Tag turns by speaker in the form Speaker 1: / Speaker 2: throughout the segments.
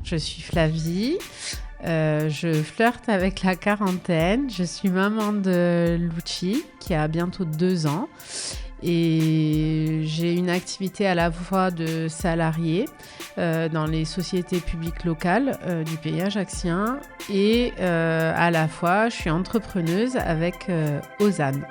Speaker 1: Je suis Flavie, je flirte avec la quarantaine, je suis maman de Lucci qui a bientôt 2 ans et j'ai une activité à la fois de salarié dans les sociétés publiques locales du pays ajaccien et à la fois je suis entrepreneuse avec Ozanne.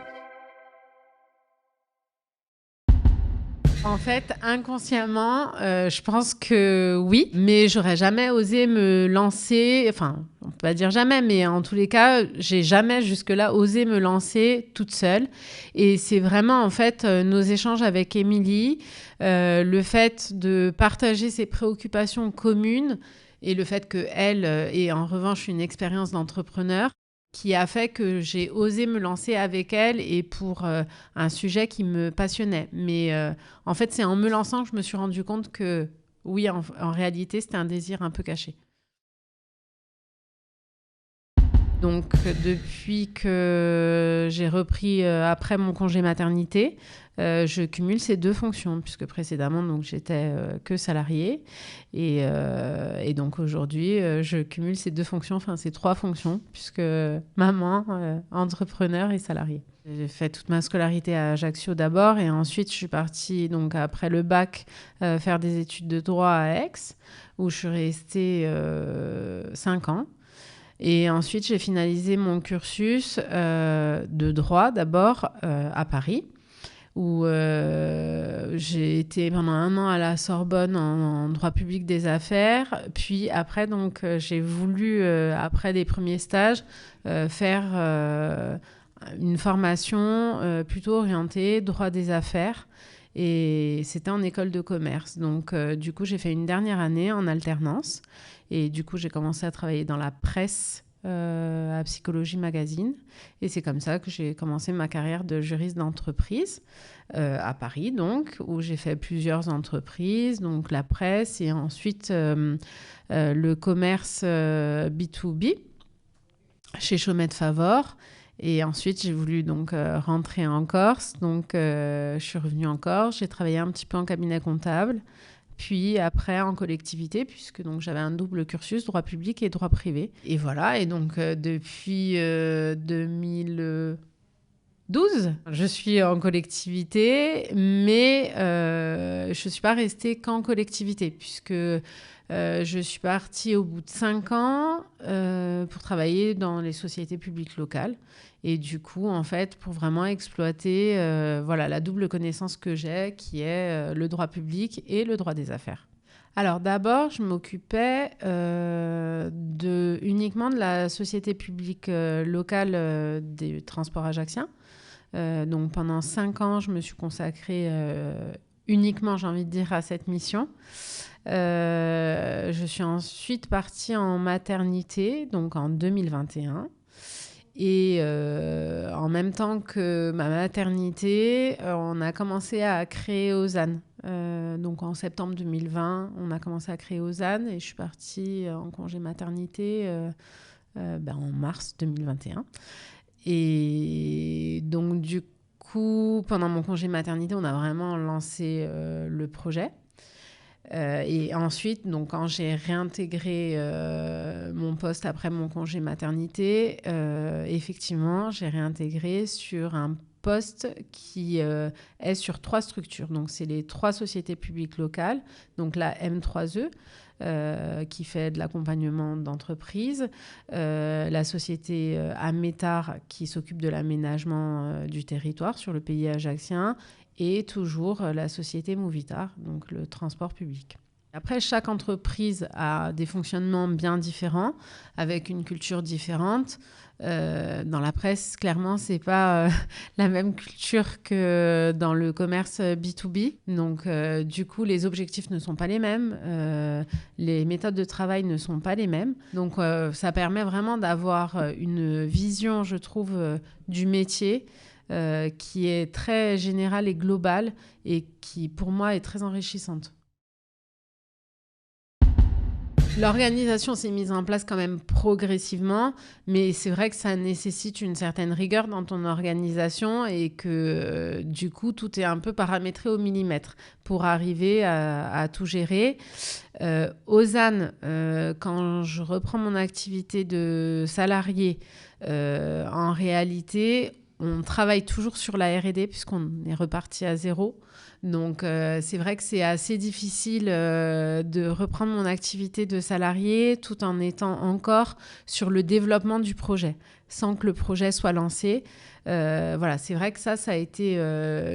Speaker 1: En fait, inconsciemment, je pense que oui, mais j'aurais jamais osé me lancer, enfin, on peut pas dire jamais, mais en tous les cas, j'ai jamais jusque-là osé me lancer toute seule. Et c'est vraiment, en fait, nos échanges avec Émilie, le fait de partager ses préoccupations communes et le fait qu'elle ait en revanche une expérience d'entrepreneur, qui a fait que j'ai osé me lancer avec elle et pour un sujet qui me passionnait. Mais en fait, c'est en me lançant que je me suis rendu compte que oui, en réalité, c'était un désir un peu caché. Donc, depuis que j'ai repris après mon congé maternité, je cumule ces 2 fonctions, puisque précédemment, donc, j'étais que salariée. Et donc, aujourd'hui, je cumule ces 2 fonctions, enfin, ces 3 fonctions, puisque maman, entrepreneur et salariée. J'ai fait toute ma scolarité à Ajaccio d'abord, et ensuite, je suis partie, donc, après le bac, faire des études de droit à Aix, où je suis restée 5 ans. Et ensuite, j'ai finalisé mon cursus de droit d'abord à Paris, où j'ai été pendant 1 an à la Sorbonne en droit public des affaires. Puis après, donc, j'ai voulu, après des premiers stages, faire une formation plutôt orientée droit des affaires. Et c'était en école de commerce. Donc, du coup, j'ai fait une dernière année en alternance. Et du coup, j'ai commencé à travailler dans la presse, à Psychologie Magazine. Et c'est comme ça que j'ai commencé ma carrière de juriste d'entreprise à Paris, donc, où j'ai fait plusieurs entreprises, donc la presse et ensuite le commerce B2B chez Chaumette Favor. Et ensuite, j'ai voulu donc rentrer en Corse. Donc, je suis revenue en Corse. J'ai travaillé un petit peu en cabinet comptable. Puis après en collectivité, puisque donc j'avais un double cursus, droit public et droit privé. Et voilà, et donc depuis 2012, je suis en collectivité, mais je ne suis pas restée qu'en collectivité, puisque je suis partie au bout de 5 ans pour travailler dans les sociétés publiques locales. Et du coup, en fait, pour vraiment exploiter voilà, la double connaissance que j'ai, qui est le droit public et le droit des affaires. Alors d'abord, je m'occupais uniquement de la société publique locale des transports ajacciens. Donc pendant 5 ans, je me suis consacrée uniquement, j'ai envie de dire, à cette mission. Je suis ensuite partie en maternité, donc en 2021. Et en même temps que ma maternité, on a commencé à créer Ozanne. Donc en septembre 2020, on a commencé à créer Ozanne et je suis partie en congé maternité en mars 2021. Et donc du coup, pendant mon congé maternité, on a vraiment lancé le projet. Et ensuite, donc, quand j'ai réintégré mon poste après mon congé maternité, effectivement, j'ai réintégré sur un poste qui est sur 3 structures. Donc, c'est les 3 sociétés publiques locales, donc la M3E, qui fait de l'accompagnement d'entreprise, la société Amétar, qui s'occupe de l'aménagement du territoire sur le pays ajaccien, et toujours la société Movitar, donc le transport public. Après, chaque entreprise a des fonctionnements bien différents, avec une culture différente. Dans la presse, clairement, ce n'est pas la même culture que dans le commerce B2B. Donc, du coup, les objectifs ne sont pas les mêmes. Les méthodes de travail ne sont pas les mêmes. Donc, ça permet vraiment d'avoir une vision, je trouve, du métier qui est très générale et globale et qui, pour moi, est très enrichissante. L'organisation s'est mise en place quand même progressivement, mais c'est vrai que ça nécessite une certaine rigueur dans ton organisation et que du coup, tout est un peu paramétré au millimètre pour arriver à tout gérer. Ozanne, quand je reprends mon activité de salarié, en réalité, on travaille toujours sur la R&D puisqu'on est reparti à zéro. Donc, c'est vrai que c'est assez difficile de reprendre mon activité de salarié tout en étant encore sur le développement du projet, sans que le projet soit lancé. Voilà, c'est vrai que ça a été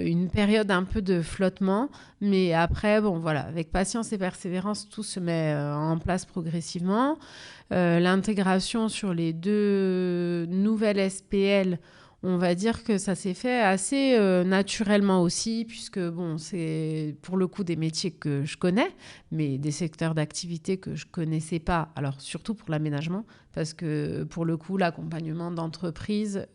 Speaker 1: une période un peu de flottement. Mais après, bon, voilà, avec patience et persévérance, tout se met en place progressivement. L'intégration sur les 2 nouvelles SPL, on va dire que ça s'est fait assez naturellement aussi, puisque bon, c'est pour le coup des métiers que je connais, mais des secteurs d'activité que je connaissais pas. Alors surtout pour l'aménagement, parce que pour le coup, l'accompagnement d'entreprise,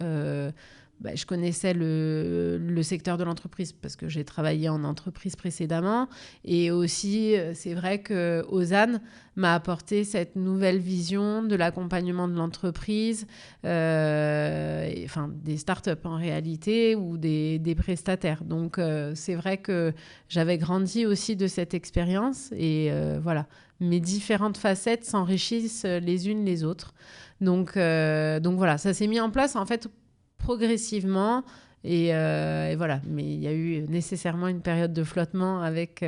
Speaker 1: je connaissais le secteur de l'entreprise parce que j'ai travaillé en entreprise précédemment. Et aussi, c'est vrai que Ozanne m'a apporté cette nouvelle vision de l'accompagnement de l'entreprise, des startups en réalité ou des prestataires. Donc, c'est vrai que j'avais grandi aussi de cette expérience et voilà, mes différentes facettes s'enrichissent les unes les autres. Donc voilà, ça s'est mis en place en fait progressivement et voilà. Mais il y a eu nécessairement une période de flottement avec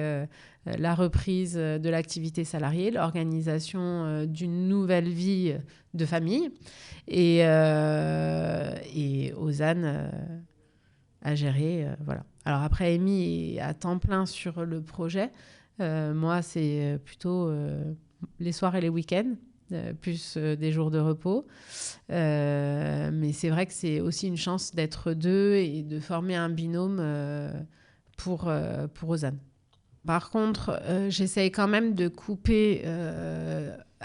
Speaker 1: la reprise de l'activité salariée, l'organisation d'une nouvelle vie de famille et Ozanne à gérer. Voilà. Alors après, Amy est à temps plein sur le projet. Moi, c'est plutôt les soirs et les week-ends, plus des jours de repos. Mais c'est vrai que c'est aussi une chance d'être deux et de former un binôme pour Ozanne. Par contre, j'essaye quand même de couper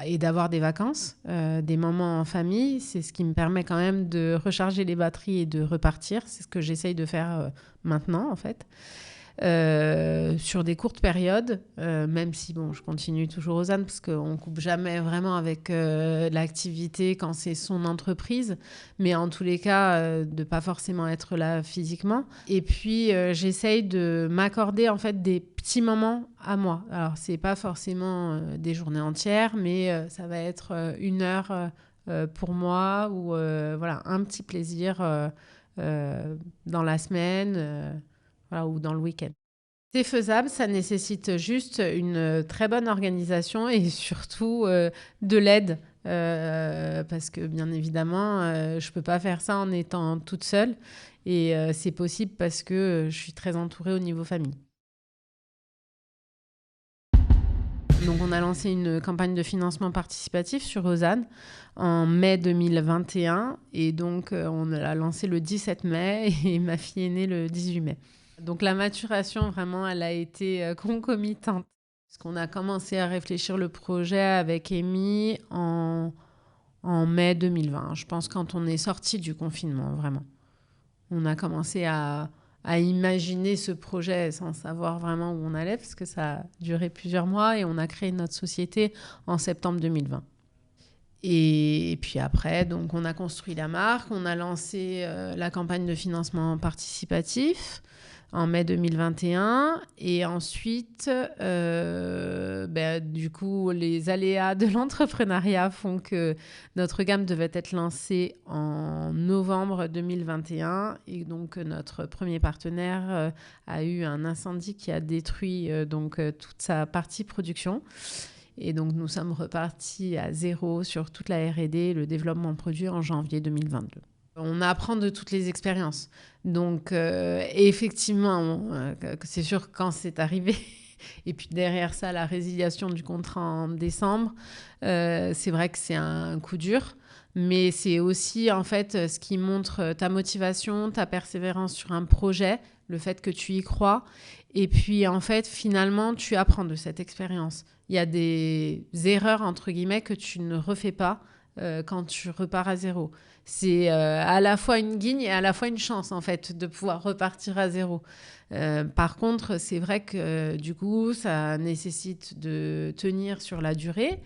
Speaker 1: et d'avoir des vacances, des moments en famille. C'est ce qui me permet quand même de recharger les batteries et de repartir. C'est ce que j'essaye de faire maintenant, en fait. Sur des courtes périodes, même si bon, je continue toujours Ozanne parce qu'on ne coupe jamais vraiment avec l'activité quand c'est son entreprise, mais en tous les cas, de ne pas forcément être là physiquement. Et puis, j'essaye de m'accorder en fait des petits moments à moi. Alors, ce n'est pas forcément des journées entières, mais ça va être 1 heure pour moi ou voilà, un petit plaisir dans la semaine. Voilà, ou dans le week-end. C'est faisable, ça nécessite juste une très bonne organisation et surtout de l'aide. Parce que bien évidemment, je ne peux pas faire ça en étant toute seule. Et c'est possible parce que je suis très entourée au niveau famille. Donc on a lancé une campagne de financement participatif sur Ozanne en mai 2021. Et donc on l'a lancé le 17 mai et ma fille est née le 18 mai. Donc la maturation, vraiment, elle a été concomitante. Parce qu'on a commencé à réfléchir le projet avec Amy en mai 2020. Je pense quand on est sorti du confinement, vraiment. On a commencé à imaginer ce projet sans savoir vraiment où on allait, parce que ça a duré plusieurs mois et on a créé notre société en septembre 2020. Et puis après, donc on a construit la marque, on a lancé la campagne de financement participatif en mai 2021. Et ensuite, du coup, les aléas de l'entrepreneuriat font que notre gamme devait être lancée en novembre 2021. Et donc, notre premier partenaire a eu un incendie qui a détruit toute sa partie production. Et donc, nous sommes repartis à zéro sur toute la R&D, le développement produit en janvier 2022. On apprend de toutes les expériences. Donc, effectivement, c'est sûr quand c'est arrivé. Et puis derrière ça, la résiliation du contrat en décembre, c'est vrai que c'est un coup dur. Mais c'est aussi, en fait, ce qui montre ta motivation, ta persévérance sur un projet, le fait que tu y crois. Et puis, en fait, finalement, tu apprends de cette expérience. Il y a des erreurs, entre guillemets, que tu ne refais pas quand tu repars à zéro. C'est à la fois une guigne et à la fois une chance, en fait, de pouvoir repartir à zéro. Par contre, c'est vrai que du coup, ça nécessite de tenir sur la durée,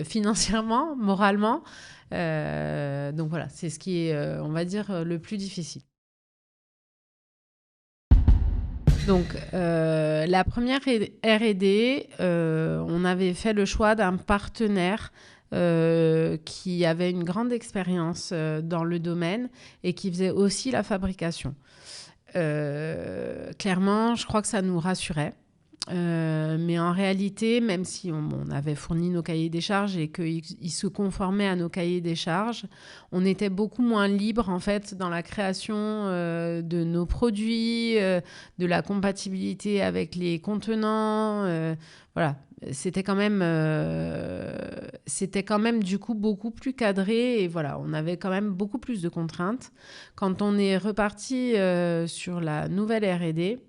Speaker 1: financièrement, moralement. Donc voilà, c'est ce qui est, on va dire, le plus difficile. Donc, la première R&D, on avait fait le choix d'un partenaire qui avait une grande expérience dans le domaine et qui faisait aussi la fabrication. Clairement, je crois que ça nous rassurait. Mais en réalité, même si on avait fourni nos cahiers des charges et qu'ils se conformaient à nos cahiers des charges, on était beaucoup moins libre en fait dans la création de nos produits, de la compatibilité avec les contenants. Voilà, c'était quand même du coup beaucoup plus cadré et voilà, on avait quand même beaucoup plus de contraintes. Quand on est reparti sur la nouvelle R&D,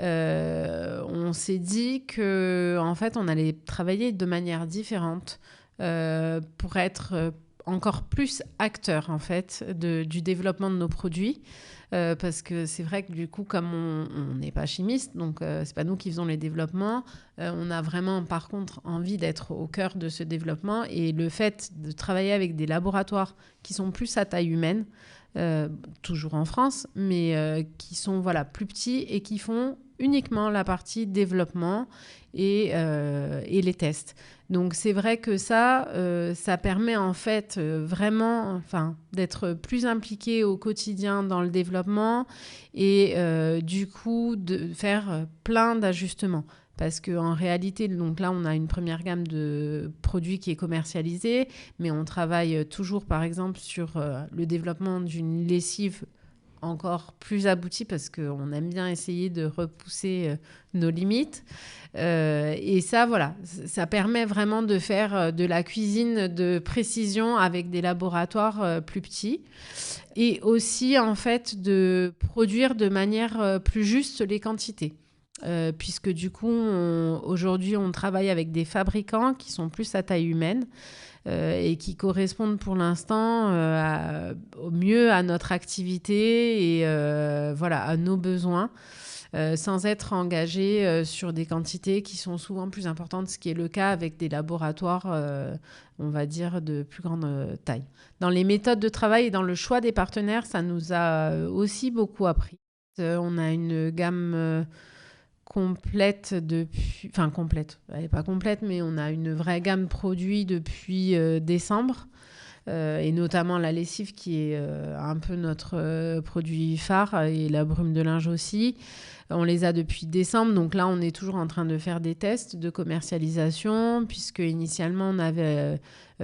Speaker 1: on s'est dit que en fait on allait travailler de manière différente pour être encore plus acteur en fait du développement de nos produits parce que c'est vrai que du coup comme on n'est pas chimiste donc c'est pas nous qui faisons les développements, on a vraiment par contre envie d'être au cœur de ce développement et le fait de travailler avec des laboratoires qui sont plus à taille humaine, toujours en France, mais qui sont voilà, plus petits et qui font uniquement la partie développement et les tests. Donc c'est vrai que ça permet en fait vraiment d'être plus impliqué au quotidien dans le développement et du coup de faire plein d'ajustements. Parce qu'en réalité, donc là, on a une première gamme de produits qui est commercialisée, mais on travaille toujours, par exemple, sur le développement d'une lessive encore plus aboutie parce qu'on aime bien essayer de repousser nos limites. Et ça, voilà, ça permet vraiment de faire de la cuisine de précision avec des laboratoires plus petits et aussi, en fait, de produire de manière plus juste les quantités. Puisque du coup, aujourd'hui, on travaille avec des fabricants qui sont plus à taille humaine et qui correspondent pour l'instant au mieux à notre activité et voilà, à nos besoins, sans être engagés sur des quantités qui sont souvent plus importantes, ce qui est le cas avec des laboratoires, on va dire, de plus grande taille. Dans les méthodes de travail et dans le choix des partenaires, ça nous a aussi beaucoup appris. On a une gamme complète depuis... Enfin, complète. Elle n'est pas complète, mais on a une vraie gamme produit depuis décembre. Et notamment la lessive qui est un peu notre produit phare et la brume de linge aussi. On les a depuis décembre, donc là on est toujours en train de faire des tests de commercialisation puisque initialement on avait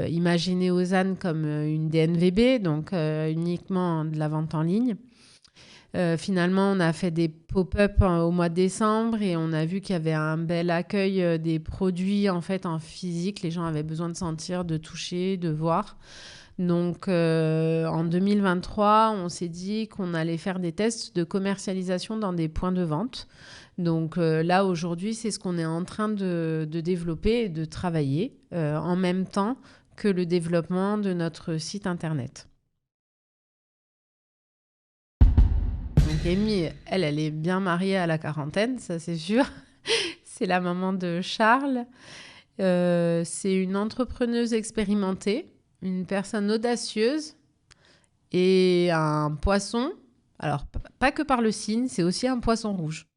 Speaker 1: imaginé Ozan comme une DNVB, donc uniquement de la vente en ligne. Finalement, on a fait des pop-up au mois de décembre et on a vu qu'il y avait un bel accueil des produits en fait en physique. Les gens avaient besoin de sentir, de toucher, de voir. Donc en 2023, on s'est dit qu'on allait faire des tests de commercialisation dans des points de vente. Donc là, aujourd'hui, c'est ce qu'on est en train de développer et de travailler en même temps que le développement de notre site internet. Donc Amy, elle est bien mariée à la quarantaine, ça c'est sûr. C'est la maman de Charles. C'est une entrepreneuse expérimentée, une personne audacieuse et un poisson. Alors, pas que par le signe, c'est aussi un poisson rouge.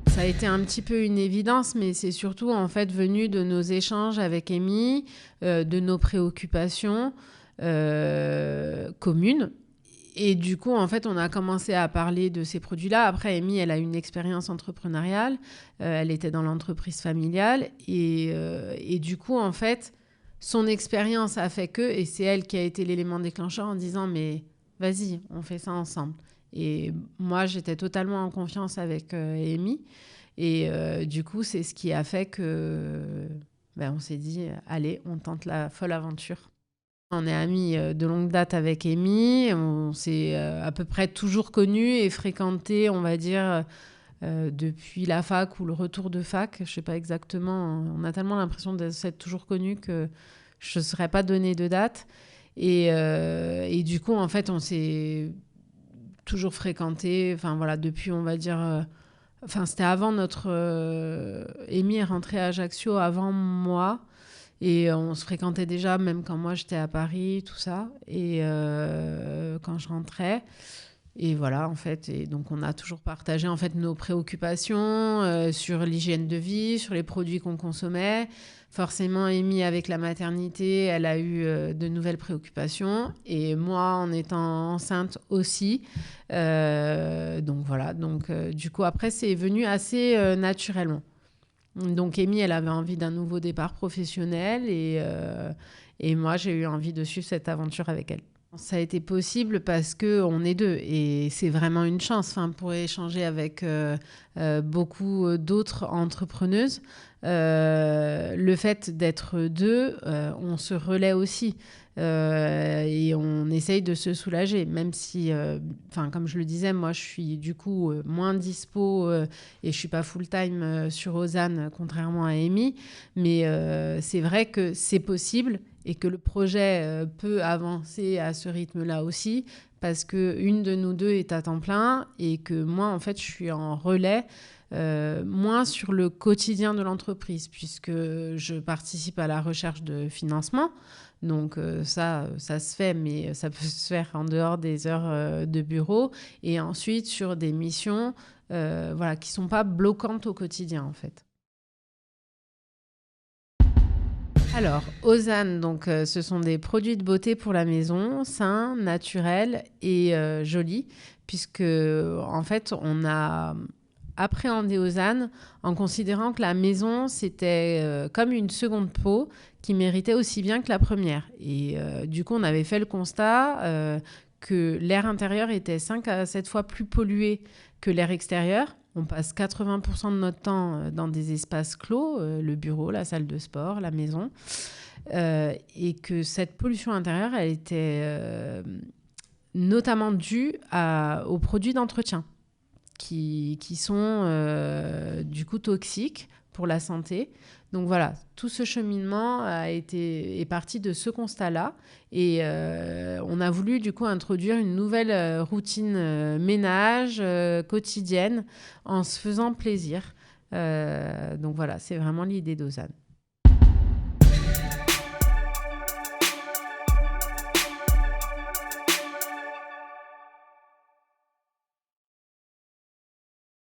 Speaker 1: Ça a été un petit peu une évidence, mais c'est surtout en fait venu de nos échanges avec Amy, de nos préoccupations communes. Et du coup, en fait, on a commencé à parler de ces produits-là. Après, Amy, elle a une expérience entrepreneuriale. Elle était dans l'entreprise familiale. Et du coup, en fait, son expérience a fait que... Et c'est elle qui a été l'élément déclencheur en disant « Mais vas-y, on fait ça ensemble ». Et moi, j'étais totalement en confiance avec Amy. Et du coup, c'est ce qui a fait que... on s'est dit « Allez, on tente la folle aventure ». On est amis de longue date avec Amy. On s'est à peu près toujours connus et fréquentés, on va dire, depuis la fac ou le retour de fac. Je ne sais pas exactement. On a tellement l'impression de s'être toujours connus que je ne saurais pas donner de date. Et du coup, en fait, on s'est toujours fréquentés. Enfin, voilà, depuis, on va dire... c'était avant notre... Amy est rentrée à Ajaccio avant moi. Et on se fréquentait déjà, même quand moi, j'étais à Paris, tout ça. Et quand je rentrais... Et voilà, en fait, et donc on a toujours partagé en fait nos préoccupations sur l'hygiène de vie, sur les produits qu'on consommait. Forcément, Amy, avec la maternité, elle a eu de nouvelles préoccupations. Et moi, en étant enceinte aussi. Donc voilà, du coup, après, c'est venu assez naturellement. Donc Amy, elle avait envie d'un nouveau départ professionnel et moi, j'ai eu envie de suivre cette aventure avec elle. Ça a été possible parce qu'on est deux et c'est vraiment une chance. Pour échanger avec beaucoup d'autres entrepreneuses, le fait d'être deux, on se relaie aussi et on essaye de se soulager. Même si, comme je le disais, moi je suis du coup moins dispo et je ne suis pas full-time sur Ozanne, contrairement à Amy. Mais c'est vrai que c'est possible. Et que le projet peut avancer à ce rythme-là aussi, parce qu'une de nous deux est à temps plein et que moi, en fait, je suis en relais, moins sur le quotidien de l'entreprise, puisque je participe à la recherche de financement. Donc ça se fait, mais ça peut se faire en dehors des heures de bureau. Et ensuite, sur des missions qui ne sont pas bloquantes au quotidien, en fait. Alors, Ozanne, donc, ce sont des produits de beauté pour la maison, sains, naturels et jolis, puisque en fait, on a appréhendé Ozanne en considérant que la maison, c'était comme une seconde peau qui méritait aussi bien que la première. Et du coup, on avait fait le constat que l'air intérieur était 5 à 7 fois plus pollué que l'air extérieur. On passe 80% de notre temps dans des espaces clos, le bureau, la salle de sport, la maison. Et que cette pollution intérieure, elle était notamment due aux produits d'entretien qui sont du coup toxiques pour la santé. Donc voilà, tout ce cheminement est parti de ce constat-là et on a voulu du coup introduire une nouvelle routine ménage quotidienne en se faisant plaisir. Donc voilà, c'est vraiment l'idée d'Ozanne.